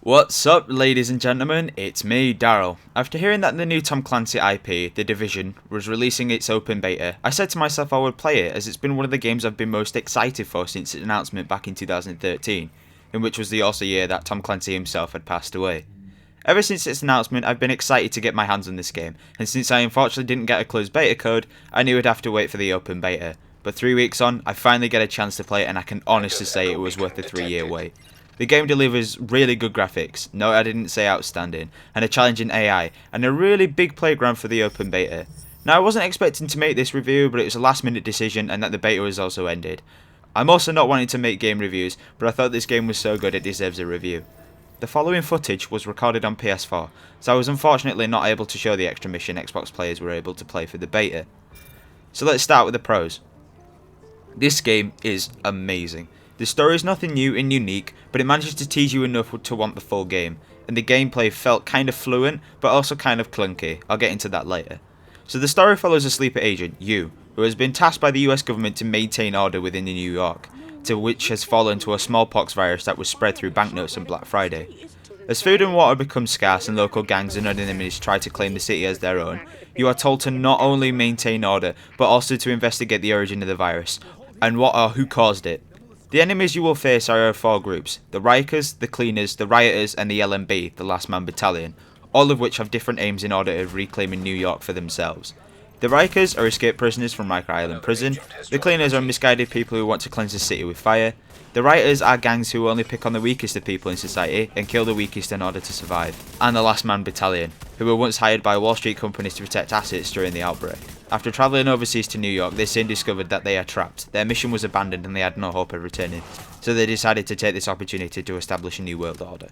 What's up, ladies and gentlemen, it's me, Daryl. After hearing that the new Tom Clancy IP, The Division, was releasing its open beta, I said to myself I would play it as it's been one of the games I've been most excited for since its announcement back in 2013, in which was the also year that Tom Clancy himself had passed away. Ever since its announcement, I've been excited to get my hands on this game, and since I unfortunately didn't get a closed beta code, I knew I'd have to wait for the open beta. But 3 weeks on, I finally get a chance to play it, and I can honestly say it was worth the 3-year wait. The game delivers really good graphics, no I didn't say outstanding, and a challenging AI, and a really big playground for the open beta. Now I wasn't expecting to make this review, but it was a last minute decision and that the beta was also ended. I'm also not wanting to make game reviews, but I thought this game was so good it deserves a review. The following footage was recorded on PS4, so I was unfortunately not able to show the extra mission Xbox players were able to play for the beta. So let's start with the pros. This game is amazing. The story is nothing new and unique, but it manages to tease you enough to want the full game, and the gameplay felt kind of fluent, but also kind of clunky. I'll get into that later. So the story follows a sleeper agent, Yu, who has been tasked by the US government to maintain order within New York, to which has fallen to a smallpox virus that was spread through banknotes on Black Friday. As food and water become scarce and local gangs and other enemies try to claim the city as their own, you are told to not only maintain order, but also to investigate the origin of the virus, and what or who caused it. The enemies you will face are 4 groups: the Rikers, the Cleaners, the Rioters and the LMB, the Last Man Battalion, all of which have different aims in order of reclaiming New York for themselves. The Rikers are escaped prisoners from Riker Island Prison, the Cleaners are misguided people who want to cleanse the city with fire, the Rioters are gangs who only pick on the weakest of people in society and kill the weakest in order to survive, and the Last Man Battalion, who were once hired by Wall Street companies to protect assets during the outbreak. After travelling overseas to New York, they soon discovered that they are trapped. Their mission was abandoned and they had no hope of returning, so they decided to take this opportunity to establish a new world order.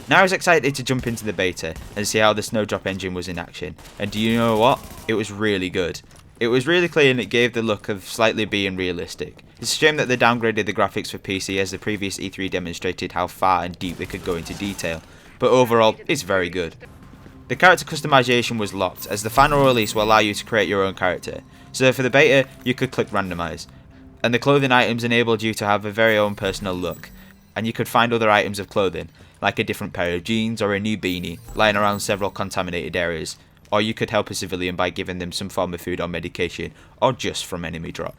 Now I was excited to jump into the beta and see how the Snowdrop engine was in action, and do you know what? It was really good. It was really clear and it gave the look of slightly being realistic. It's a shame that they downgraded the graphics for PC, as the previous E3 demonstrated how far and deep they could go into detail, but overall it's very good. The character customization was locked, as the final release will allow you to create your own character, so for the beta you could click randomize, and the clothing items enabled you to have a very own personal look, and you could find other items of clothing, like a different pair of jeans or a new beanie, lying around several contaminated areas, or you could help a civilian by giving them some form of food or medication, or just from enemy drop.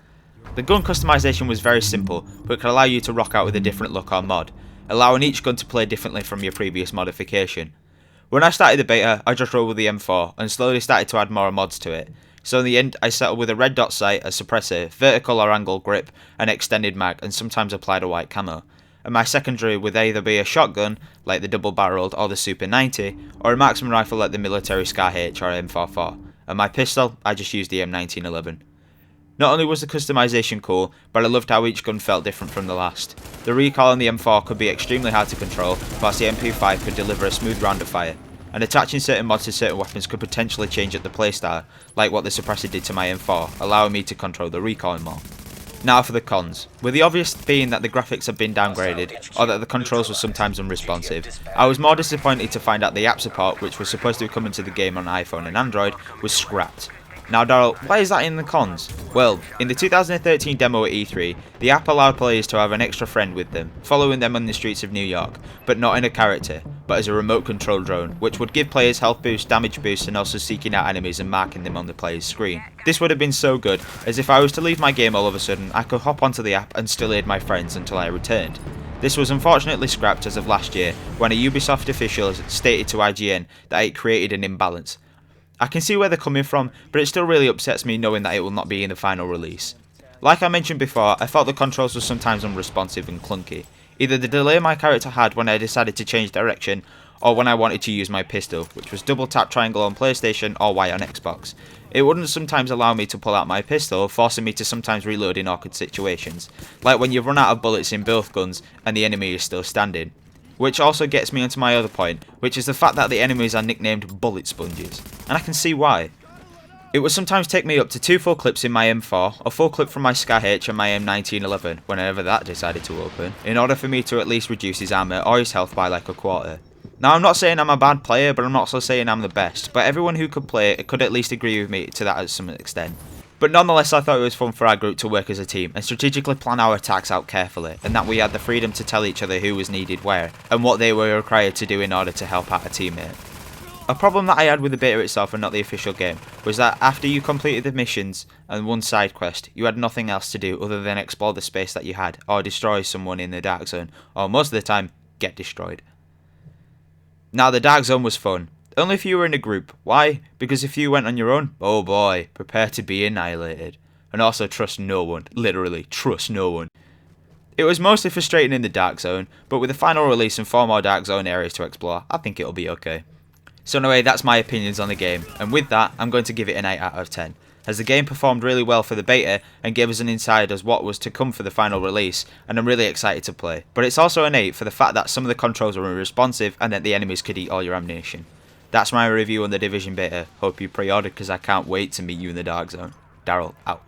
The gun customization was very simple, but could allow you to rock out with a different look or mod, allowing each gun to play differently from your previous modification. When I started the beta, I just rolled with the M4 and slowly started to add more mods to it. So in the end, I settled with a red dot sight, a suppressor, vertical or angle grip, an extended mag, and sometimes applied a white camo. And my secondary would either be a shotgun, like the double barreled or the Super 90, or a marksman rifle like the military Scar H or M44. And my pistol, I just used the M1911. Not only was the customization cool, but I loved how each gun felt different from the last. The recoil on the M4 could be extremely hard to control, whilst the MP5 could deliver a smooth round of fire, and attaching certain mods to certain weapons could potentially change up the playstyle, like what the suppressor did to my M4, allowing me to control the recoil more. Now for the cons. With the obvious being that the graphics have been downgraded, or that the controls were sometimes unresponsive, I was more disappointed to find out the app support, which was supposed to come into the game on iPhone and Android, was scrapped. Now Daryl, why is that in the cons? Well, in the 2013 demo at E3, the app allowed players to have an extra friend with them, following them on the streets of New York, but not in a character, but as a remote control drone, which would give players health boosts, damage boosts, and also seeking out enemies and marking them on the player's screen. This would have been so good, as if I was to leave my game all of a sudden, I could hop onto the app and still aid my friends until I returned. This was unfortunately scrapped as of last year, when a Ubisoft official stated to IGN that it created an imbalance. I can see where they're coming from, but it still really upsets me knowing that it will not be in the final release. Like I mentioned before, I felt the controls were sometimes unresponsive and clunky. Either the delay my character had when I decided to change direction, or when I wanted to use my pistol, which was double tap triangle on PlayStation or Y on Xbox. It wouldn't sometimes allow me to pull out my pistol, forcing me to sometimes reload in awkward situations, like when you've run out of bullets in both guns and the enemy is still standing. Which also gets me onto my other point, which is the fact that the enemies are nicknamed bullet sponges, and I can see why. It would sometimes take me up to 2 full clips in my M4, a full clip from my Scar H and my M1911, whenever that decided to open, in order for me to at least reduce his armour or his health by like a quarter. Now I'm not saying I'm a bad player, but I'm also saying I'm the best, but everyone who could play it could at least agree with me to that at some extent. But nonetheless, I thought it was fun for our group to work as a team and strategically plan our attacks out carefully, and that we had the freedom to tell each other who was needed where, and what they were required to do in order to help out a teammate. A problem that I had with the beta itself and not the official game was that after you completed the missions and one side quest, you had nothing else to do other than explore the space that you had, or destroy someone in the dark zone, or most of the time, get destroyed. Now the dark zone was fun, only if you were in a group. Why? Because if you went on your own, oh boy, prepare to be annihilated. And also trust no one, literally, trust no one. It was mostly frustrating in the dark zone, but with the final release and 4 more dark zone areas to explore, I think it'll be okay. So anyway, that's my opinions on the game, and with that, I'm going to give it an 8 out of 10, as the game performed really well for the beta and gave us an insight as what was to come for the final release, and I'm really excited to play. But it's also an 8 for the fact that some of the controls were unresponsive and that the enemies could eat all your ammunition. That's my review on the Division beta. Hope you pre-ordered because I can't wait to meet you in the dark zone. Daryl, out.